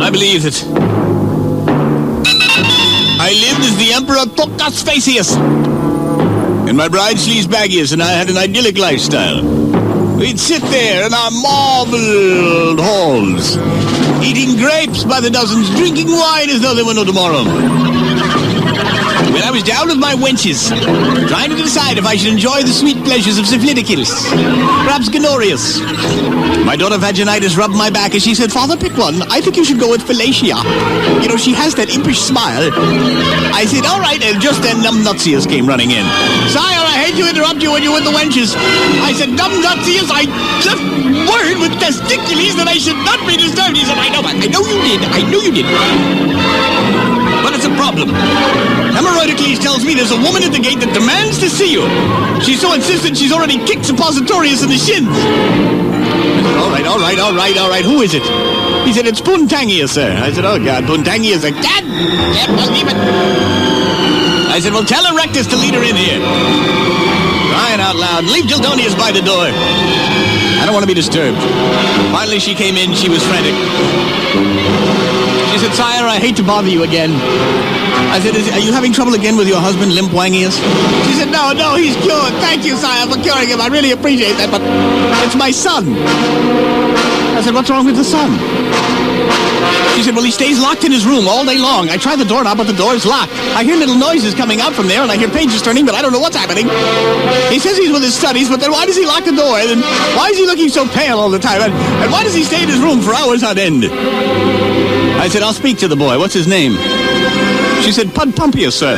I believe that I lived as the Emperor Tokas Facius, and my bride Sleazebagius and I had an idyllic lifestyle. We'd sit there in our marbled halls, eating grapes by the dozens, drinking wine as though there were no tomorrow. When I was down with my wenches, trying to decide if I should enjoy the sweet pleasures of syphiliticus, perhaps gonorius. My daughter Vaginitis rubbed my back and she said, "Father, pick one. I think you should go with Fellacia. You know, she has that impish smile." I said, "All right," and just then Numbnutsius came running in. "Sire, I hate to interrupt you when you're with the wenches." I said, "Numbnutsius, I left word with Testicules that I should not be disturbed." He said, I know you did. But it's a problem. Hemeroidocles tells me there's a woman at the gate that demands to see you. She's so insistent she's already kicked Suppositorius in the shins. I said, all right, who is it? He said, "It's Puntangius, sir." I said, "Oh, God, Puntangius again? Can't believe it." I said, "Well, tell Erectus to lead her in here." Crying out loud, leave Gildonius by the door. I don't want to be disturbed. Finally, she came in. She was frantic. She said, "Sire, I hate to bother you again." I said, "Are you having trouble again with your husband, Limpwangius?" She said, No, he's cured. Thank you, sire, for curing him. I really appreciate that, but it's my son." I said, "What's wrong with the son?" She said, "Well, he stays locked in his room all day long. I tried the doorknob, but the door is locked. I hear little noises coming out from there, and I hear pages turning, but I don't know what's happening. He says he's with his studies, but then why does he lock the door? And why is he looking so pale all the time? And why does he stay in his room for hours on end?" I said, "I'll speak to the boy. What's his name?" She said, "Pudpumpius, sir."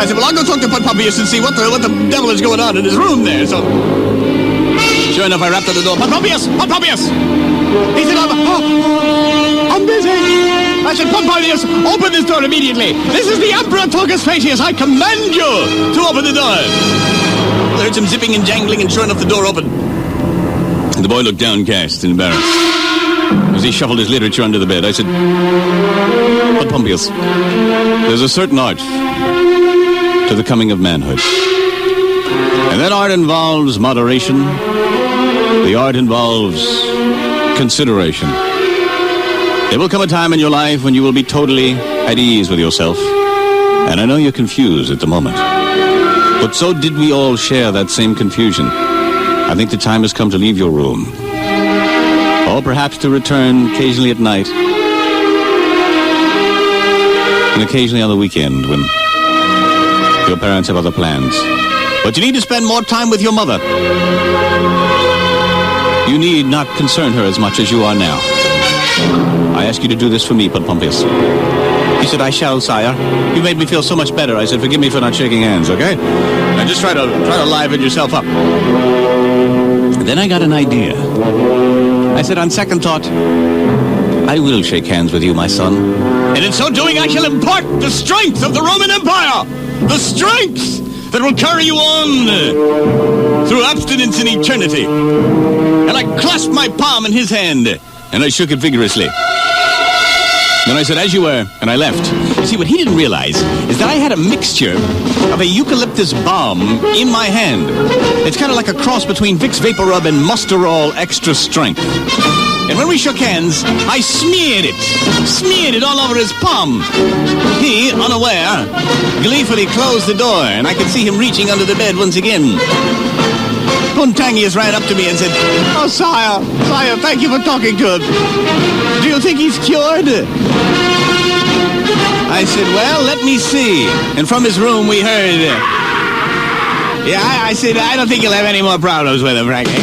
I said, "Well, I'll go talk to Pudpumpius and see what the devil is going on in his room there." So, sure enough, I rapped on the door. "Pudpumpius! He said, I'm busy." I said, "Pudpumpius, open this door immediately. This is the Emperor Tokas Facius. I command you to open the door." I heard some zipping and jangling, and sure enough, the door opened. And the boy looked downcast and embarrassed as he shuffled his literature under the bed. I said, "Pudpumpius, there's a certain art to the coming of manhood. And that art involves moderation. The art involves consideration. There will come a time in your life when you will be totally at ease with yourself. And I know you're confused at the moment. But so did we all share that same confusion. I think the time has come to leave your room. Or perhaps to return occasionally at night. And occasionally on the weekend when your parents have other plans. But you need to spend more time with your mother. You need not concern her as much as you are now. I ask you to do this for me, Pudpumpius." He said, "I shall, sire. You made me feel so much better." I said, "Forgive me for not shaking hands, okay? Now just try to liven yourself up." And then I got an idea. I said, "On second thought, I will shake hands with you, my son. And in so doing, I shall impart the strength of the Roman Empire. The strength that will carry you on through abstinence in eternity." And I clasped my palm in his hand, and I shook it vigorously. Then I said, "As you were," and I left. You see, what he didn't realize is that I had a mixture of a eucalyptus balm in my hand. It's kind of like a cross between Vicks VapoRub and Musterol Extra Strength. And when we shook hands, I smeared it all over his palm. He, unaware, gleefully closed the door, and I could see him reaching under the bed once again. Puntangius ran up to me and said, "Oh, sire, thank you for talking to him. Do you think he's cured?" I said, "Well, let me see." And from his room we heard, I said, "I don't think you'll have any more problems with him, frankly."